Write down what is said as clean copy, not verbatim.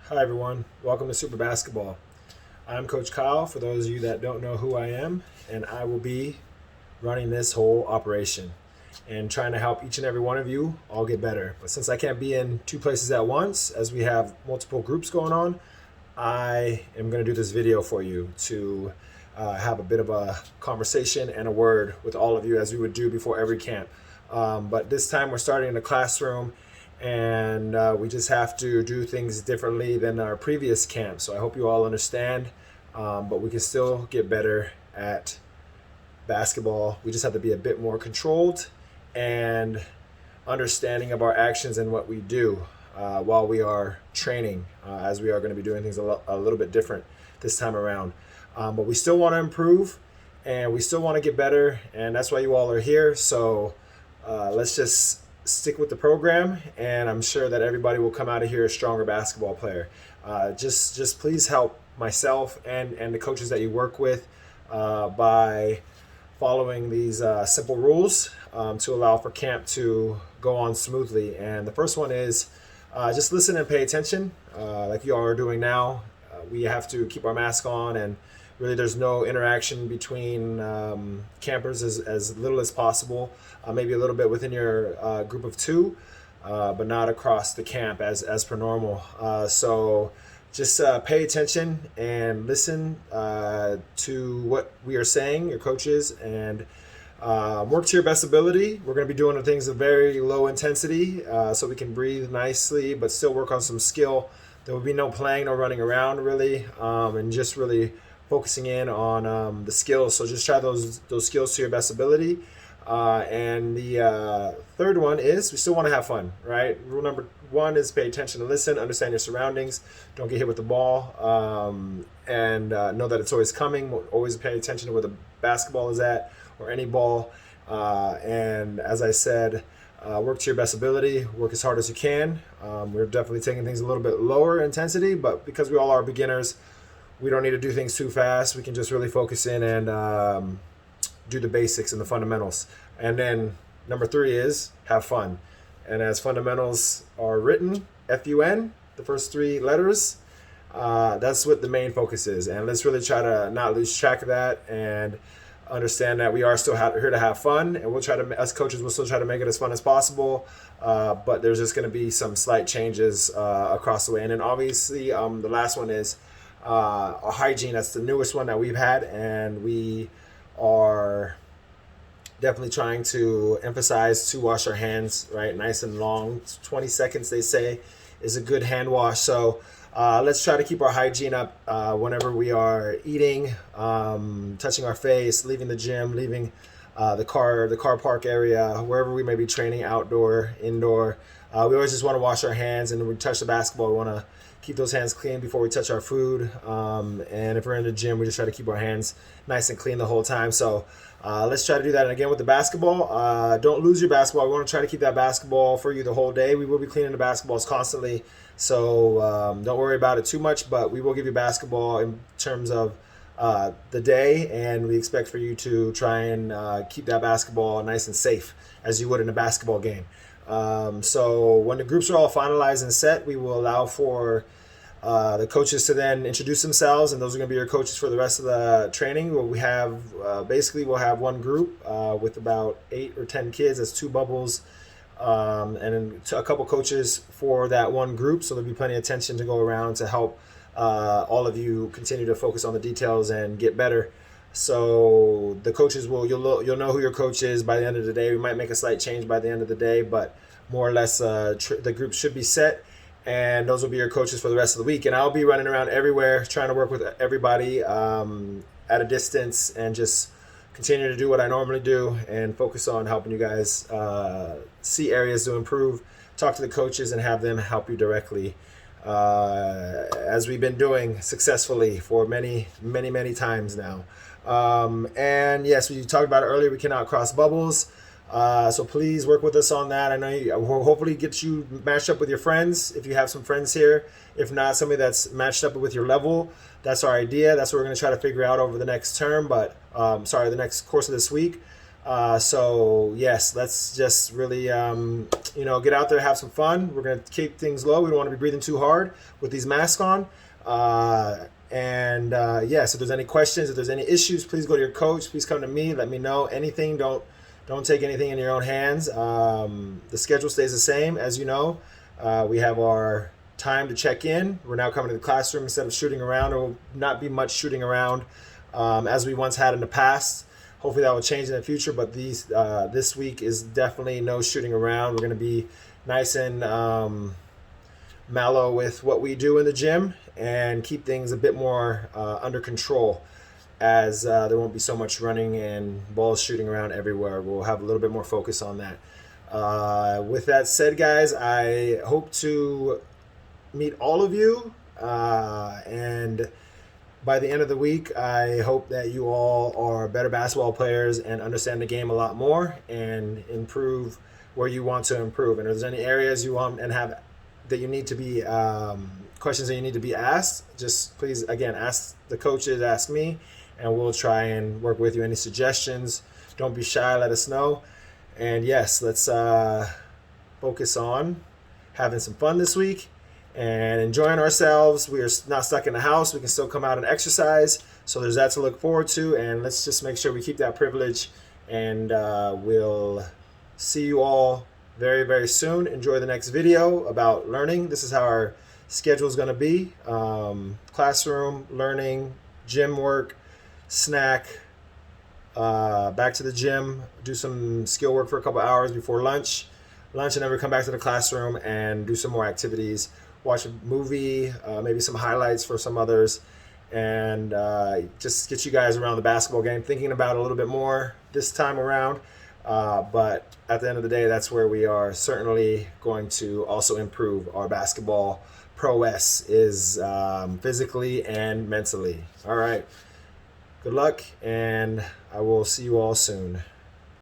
Hi everyone, welcome to Super Basketball. I'm Coach Kyle, for those of you that don't know who I am, and I will be running this whole operation and trying to help each and every one of you all get better. But since I can't be in two places at once, as we have multiple groups going on, I am going to do this video for you to have a bit of a conversation and a word with all of you as we would do before every camp. But this time we're starting in the classroom, and we just have to do things differently than our previous camp. So I hope you all understand, but we can still get better at basketball. We just have to be a bit more controlled and understanding of our actions and what we do while we are training, as we are going to be doing things a little bit different this time around. But we still want to improve and we still want to get better, and that's why you all are here. So let's just stick with the program, and I'm sure that everybody will come out of here a stronger basketball player. Just please help myself and the coaches that you work with by following these simple rules to allow for camp to go on smoothly. And the first one is just listen and pay attention, like you all are doing now. We have to keep our mask on, and really there's no interaction between campers, as little as possible, maybe a little bit within your group of two, but not across the camp as per normal. So just pay attention and listen to what we are saying, your coaches, and work to your best ability. We're going to be doing things of very low intensity, so we can breathe nicely but still work on some skill. There will be no playing, no running around really, and just really focusing in on the skills. So just try those skills to your best ability. And the third one is we still want to have fun, right? Rule number one is pay attention and listen, understand your surroundings, don't get hit with the ball, and know that it's always coming. Always pay attention to where the basketball is at, or any ball. And as I said, work to your best ability, work as hard as you can. We're definitely taking things a little bit lower intensity, but because we all are beginners, we don't need to do things too fast. We can just really focus in and do the basics and the fundamentals. And then number three is have fun. And as fundamentals are written, F-U-N, the first three letters, that's what the main focus is. And let's really try to not lose track of that and understand that we are still here to have fun. And we'll try to, as coaches, we'll still try to make it as fun as possible. But there's just going to be some slight changes across the way. And then obviously the last one is our hygiene. That's the newest one that we've had, and we are definitely trying to emphasize to wash our hands, right, nice and long. 20 seconds, they say, is a good hand wash. So let's try to keep our hygiene up whenever we are eating, touching our face, leaving the gym, leaving the car park area, wherever we may be training, outdoor, indoor. We always just want to wash our hands, and when we touch the basketball, we want to keep those hands clean before we touch our food. And if we're in the gym, we just try to keep our hands nice and clean the whole time. So let's try to do that. And again, with the basketball, don't lose your basketball. We want to try to keep that basketball for you the whole day. We will be cleaning the basketballs constantly, so don't worry about it too much, but we will give you basketball in terms of the day, and we expect for you to try and keep that basketball nice and safe as you would in a basketball game. So when the groups are all finalized and set, we will allow for the coaches to then introduce themselves, and those are going to be your coaches for the rest of the training. We have we'll have one group with about 8 or 10 kids. That's 2 bubbles, and then a couple coaches for that one group. So there'll be plenty of attention to go around to help all of you continue to focus on the details and get better. So the coaches you'll know who your coach is by the end of the day. We might make a slight change by the end of the day, but more or less the group should be set, and those will be your coaches for the rest of the week. And I'll be running around everywhere trying to work with everybody at a distance, and just continue to do what I normally do and focus on helping you guys see areas to improve, talk to the coaches, and have them help you directly, as we've been doing successfully for many times now. And yes, we talked about it earlier, we cannot cross bubbles. So please work with us on that. I know we'll hopefully get you matched up with your friends, if you have some friends here. If not, somebody that's matched up with your level. That's our idea. That's what we're going to try to figure out over the next term, the next course of this week. So yes, let's just really, get out there, have some fun. We're gonna keep things low. We don't want to be breathing too hard with these masks on. Yes, if there's any questions, if there's any issues, please go to your coach. Please come to me. Let me know anything. Don't take anything in your own hands. The schedule stays the same, as you know. We have our time to check in. We're now coming to the classroom instead of shooting around. There will not be much shooting around as we once had in the past. Hopefully that will change in the future, but this week is definitely no shooting around. We're going to be nice and mellow with what we do in the gym and keep things a bit more under control, as there won't be so much running and balls shooting around everywhere. We'll have a little bit more focus on that. With that said, guys, I hope to meet all of you, and by the end of the week, I hope that you all are better basketball players and understand the game a lot more and improve where you want to improve. And if there's any areas you want and have that you need to be questions that you need to be asked, just please, again, ask the coaches, ask me, and we'll try and work with you. Any suggestions, don't be shy, let us know. And yes, let's focus on having some fun this week and enjoying ourselves. We are not stuck in the house. We can still come out and exercise. So there's that to look forward to. And let's just make sure we keep that privilege. And we'll see you all very, very soon. Enjoy the next video about learning. This is how our schedule is going to be. Classroom, learning, gym work, snack, back to the gym, do some skill work for a couple hours before lunch, and then we come back to the classroom and do some more activities. Watch a movie, maybe some highlights for some others, and just get you guys around the basketball game, thinking about it a little bit more this time around. But at the end of the day, that's where we are certainly going to also improve our basketball prowess, is physically and mentally. All right. Good luck, and I will see you all soon.